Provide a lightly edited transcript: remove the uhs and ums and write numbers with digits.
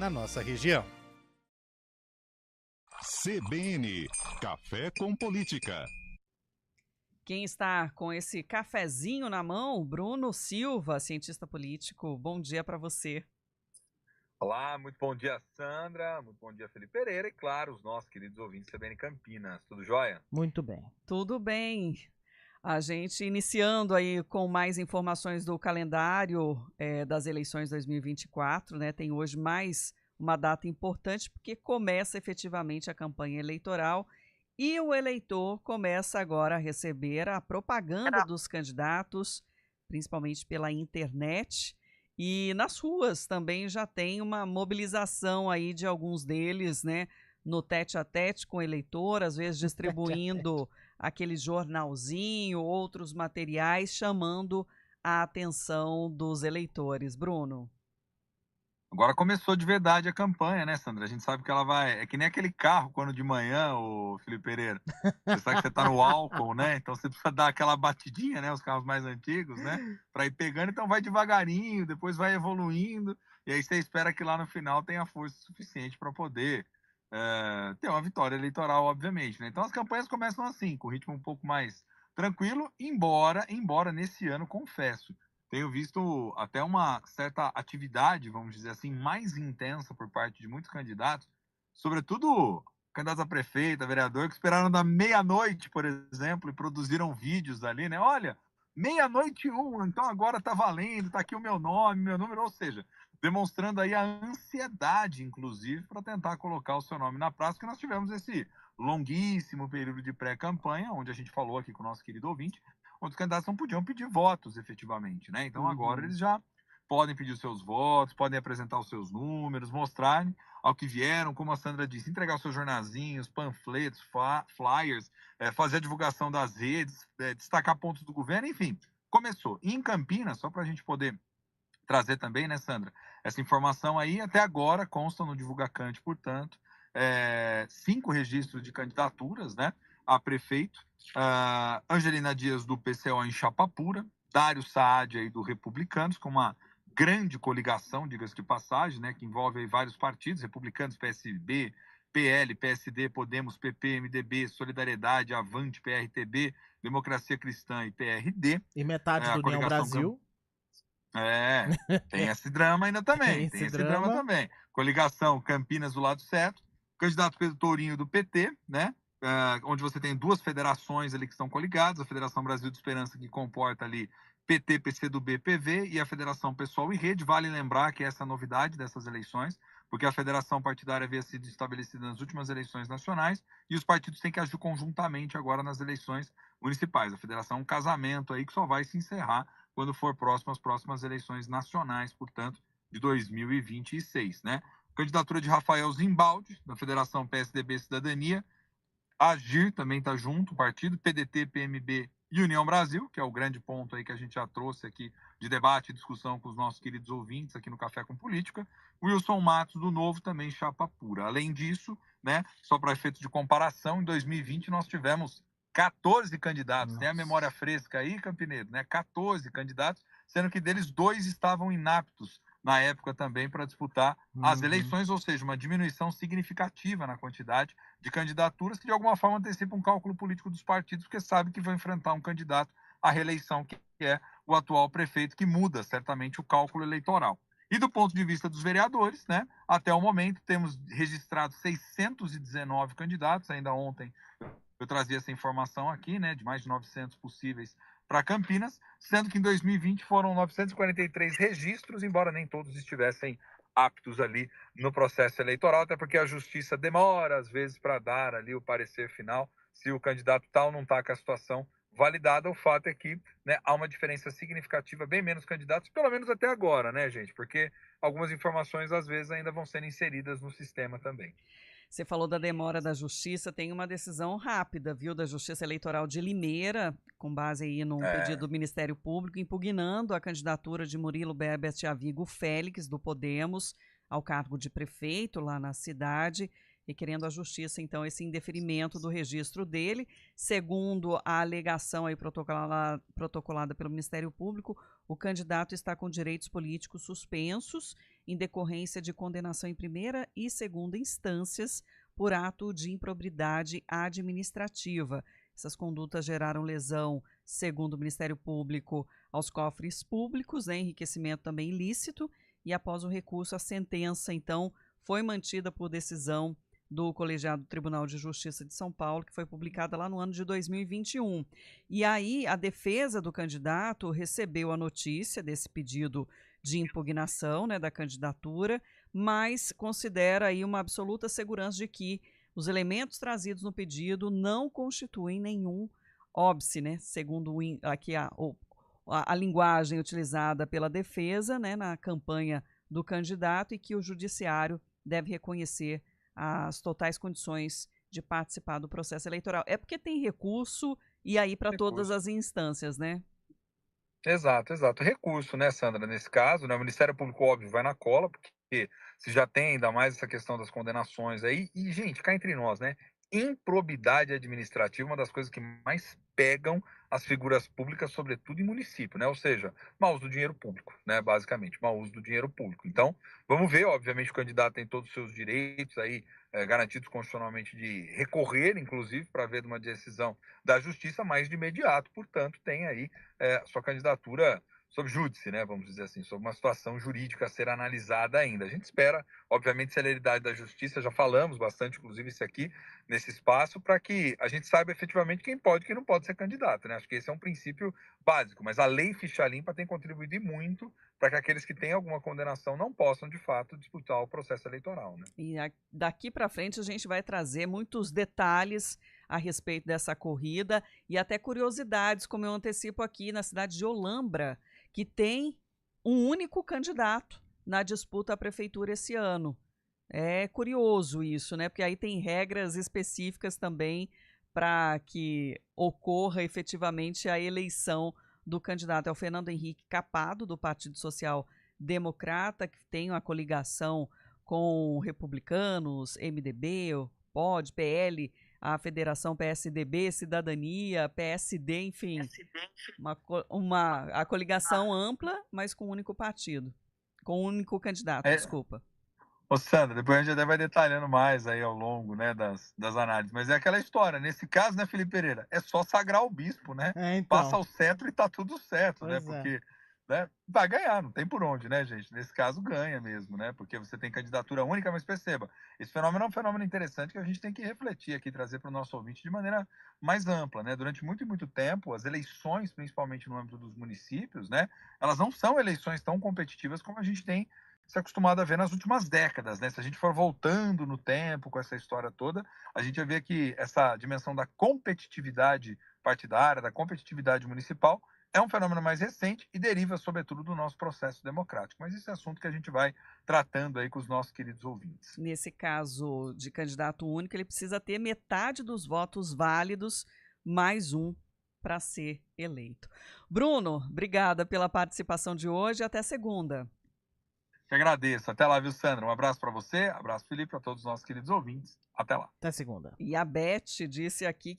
na nossa região. CBN, Café com Política. Quem está com esse cafezinho na mão, Bruno Silva, cientista político. Bom dia para você. Olá, muito bom dia, Sandra, muito bom dia, Felipe Pereira e, claro, os nossos queridos ouvintes CBN Campinas. Tudo jóia? Muito bem. Tudo bem. A gente iniciando aí com mais informações do calendário das eleições 2024, né? Tem hoje mais uma data importante porque começa efetivamente a campanha eleitoral e o eleitor começa agora a receber a propaganda dos candidatos, principalmente pela internet. E nas ruas também já tem uma mobilização aí de alguns deles, né? No tete-a-tete com o eleitor, às vezes distribuindo aquele jornalzinho, outros materiais, chamando a atenção dos eleitores. Bruno? Agora começou de verdade a campanha, né, Sandra? A gente sabe que ela vai... É que nem aquele carro quando de manhã, o Felipe Pereira, você sabe que você tá no álcool, né? Então você precisa dar aquela batidinha, né? Os carros mais antigos, né? Para ir pegando, então vai devagarinho, depois vai evoluindo, e aí você espera que lá no final tenha força suficiente para poder ter uma vitória eleitoral, obviamente, né? Então as campanhas começam assim, com ritmo um pouco mais tranquilo, embora nesse ano, confesso, tenho visto até uma certa atividade, vamos dizer assim, mais intensa por parte de muitos candidatos, sobretudo candidatos a prefeito, a vereador, que esperaram da meia-noite, por exemplo, e produziram vídeos ali, né? Olha, meia-noite então agora tá valendo, tá aqui o meu nome, meu número, ou seja, demonstrando aí a ansiedade, inclusive, para tentar colocar o seu nome na praça, que nós tivemos esse longuíssimo período de pré-campanha, onde a gente falou aqui com o nosso querido ouvinte, onde os candidatos não podiam pedir votos efetivamente, né? Então agora eles já podem pedir os seus votos, podem apresentar os seus números, mostrarem ao que vieram, como a Sandra disse, entregar os seus jornalzinhos, panfletos, flyers, fazer a divulgação das redes, destacar pontos do governo, enfim, começou. E em Campinas, só para a gente poder trazer também, né, Sandra, essa informação aí, até agora consta no Divulgacante, portanto, 5 registros de candidaturas, né, a prefeito, Angelina Dias do PCO em chapa pura, Dário Saad aí do Republicanos, com uma grande coligação, diga-se de passagem, né, que envolve aí vários partidos, Republicanos, PSB, PL, PSD, Podemos, PP, MDB, Solidariedade, Avante, PRTB, Democracia Cristã e PRD. E metade do União Brasil. Tem esse drama ainda também. Tem esse drama também. Coligação Campinas do lado certo. Candidato Pedro Tourinho do PT, né? Onde você tem 2 federações ali que estão coligadas. A Federação Brasil de Esperança, que comporta ali PT, PCdoB, PV, e a Federação Pessoal e Rede. Vale lembrar que essa é a novidade dessas eleições, porque a federação partidária havia sido estabelecida nas últimas eleições nacionais e os partidos têm que agir conjuntamente agora nas eleições municipais. A federação é um casamento aí que só vai se encerrar quando for próximo às próximas eleições nacionais, portanto, de 2026, né? Candidatura de Rafael Zimbaldi, da Federação PSDB Cidadania. Agir também está junto, o partido, PDT, PMB e União Brasil, que é o grande ponto aí que a gente já trouxe aqui de debate e discussão com os nossos queridos ouvintes aqui no Café com Política. Wilson Matos, do Novo, também chapa pura. Além disso, né, só para efeitos de comparação, em 2020 nós tivemos 14 candidatos. Nossa. Tem a memória fresca aí, Campineiro, né? 14 candidatos, sendo que deles 2 estavam inaptos na época também para disputar as eleições, ou seja, uma diminuição significativa na quantidade de candidaturas que de alguma forma antecipa um cálculo político dos partidos, porque sabe que vão enfrentar um candidato à reeleição, que é o atual prefeito, que muda certamente o cálculo eleitoral. E do ponto de vista dos vereadores, né, até o momento temos registrado 619 candidatos, ainda ontem eu trazia essa informação aqui, né, de mais de 900 possíveis para Campinas, sendo que em 2020 foram 943 registros, embora nem todos estivessem aptos ali no processo eleitoral, até porque a justiça demora, às vezes, para dar ali o parecer final, se o candidato tal não está com a situação validada. O fato é que, né, há uma diferença significativa, bem menos candidatos, pelo menos até agora, né, gente? Porque algumas informações, às vezes, ainda vão ser inseridas no sistema também. Você falou da demora da Justiça, tem uma decisão rápida, viu, da Justiça Eleitoral de Limeira, com base aí num pedido do Ministério Público, impugnando a candidatura de Murilo Berbet Avigo Félix, do Podemos, ao cargo de prefeito lá na cidade, requerendo à Justiça, então, esse indeferimento do registro dele. Segundo a alegação aí protocolada pelo Ministério Público, o candidato está com direitos políticos suspensos em decorrência de condenação em primeira e segunda instâncias por ato de improbidade administrativa. Essas condutas geraram lesão, segundo o Ministério Público, aos cofres públicos, né, enriquecimento também ilícito, e após o recurso, a sentença, então, foi mantida por decisão do Colegiado do Tribunal de Justiça de São Paulo, que foi publicada lá no ano de 2021. E aí, a defesa do candidato recebeu a notícia desse pedido de impugnação, né, da candidatura, mas considera aí uma absoluta segurança de que os elementos trazidos no pedido não constituem nenhum óbice, né, segundo aqui a linguagem utilizada pela defesa, né, na campanha do candidato, e que o judiciário deve reconhecer as totais condições de participar do processo eleitoral. É porque tem recurso e aí para todas as instâncias, né? Exato. Recurso, né, Sandra? Nesse caso, né, o Ministério Público, óbvio, vai na cola, porque se já tem ainda mais essa questão das condenações aí. E, gente, cá entre nós, né? Improbidade administrativa é uma das coisas que mais pegam as figuras públicas, sobretudo em município, né? Ou seja, mau uso do dinheiro público, né? Basicamente, mau uso do dinheiro público. Então, vamos ver, obviamente, o candidato tem todos os seus direitos aí garantidos constitucionalmente de recorrer, inclusive, para ver de uma decisão da justiça, mas de imediato, portanto, tem aí sua candidatura sob júdice, né, vamos dizer assim, sob uma situação jurídica a ser analisada ainda. A gente espera, obviamente, celeridade da justiça, já falamos bastante, inclusive, isso aqui, nesse espaço, para que a gente saiba efetivamente quem pode e quem não pode ser candidato, né? Acho que esse é um princípio básico, mas a lei ficha limpa tem contribuído muito para que aqueles que têm alguma condenação não possam, de fato, disputar o processo eleitoral, né? E daqui para frente a gente vai trazer muitos detalhes a respeito dessa corrida e até curiosidades, como eu antecipo aqui na cidade de Olambra, que tem um único candidato na disputa à prefeitura esse ano. É curioso isso, né? Porque aí tem regras específicas também para que ocorra efetivamente a eleição do candidato. É o Fernando Henrique Capado, do Partido Social Democrata, que tem uma coligação com Republicanos, MDB, POD, PL, a Federação PSDB, Cidadania, PSD, enfim, a coligação ampla, mas com um único partido, com um único candidato, desculpa. Ô Sandra, depois a gente até vai detalhando mais aí ao longo, né, das análises, mas é aquela história, nesse caso, né, Felipe Pereira, é só sagrar o bispo, né, então. Passa o cetro e tá tudo certo, Pois né, porque né, vai ganhar, não tem por onde, né, gente, nesse caso ganha mesmo, né, porque você tem candidatura única, mas perceba, esse fenômeno é um fenômeno interessante que a gente tem que refletir aqui, trazer para o nosso ouvinte de maneira mais ampla, né, durante muito e muito tempo, as eleições, principalmente no âmbito dos municípios, né, elas não são eleições tão competitivas como a gente tem se acostumado a ver nas últimas décadas, né? Se a gente for voltando no tempo com essa história toda, a gente vai ver que essa dimensão da competitividade partidária, da competitividade municipal, é um fenômeno mais recente e deriva, sobretudo, do nosso processo democrático. Mas esse é assunto que a gente vai tratando aí com os nossos queridos ouvintes. Nesse caso de candidato único, ele precisa ter metade dos votos válidos, mais um para ser eleito. Bruno, obrigada pela participação de hoje. Até segunda. Te agradeço. Até lá, viu, Sandra? Um abraço para você, abraço, Felipe, para todos os nossos queridos ouvintes. Até lá. Até segunda. E a Beth disse aqui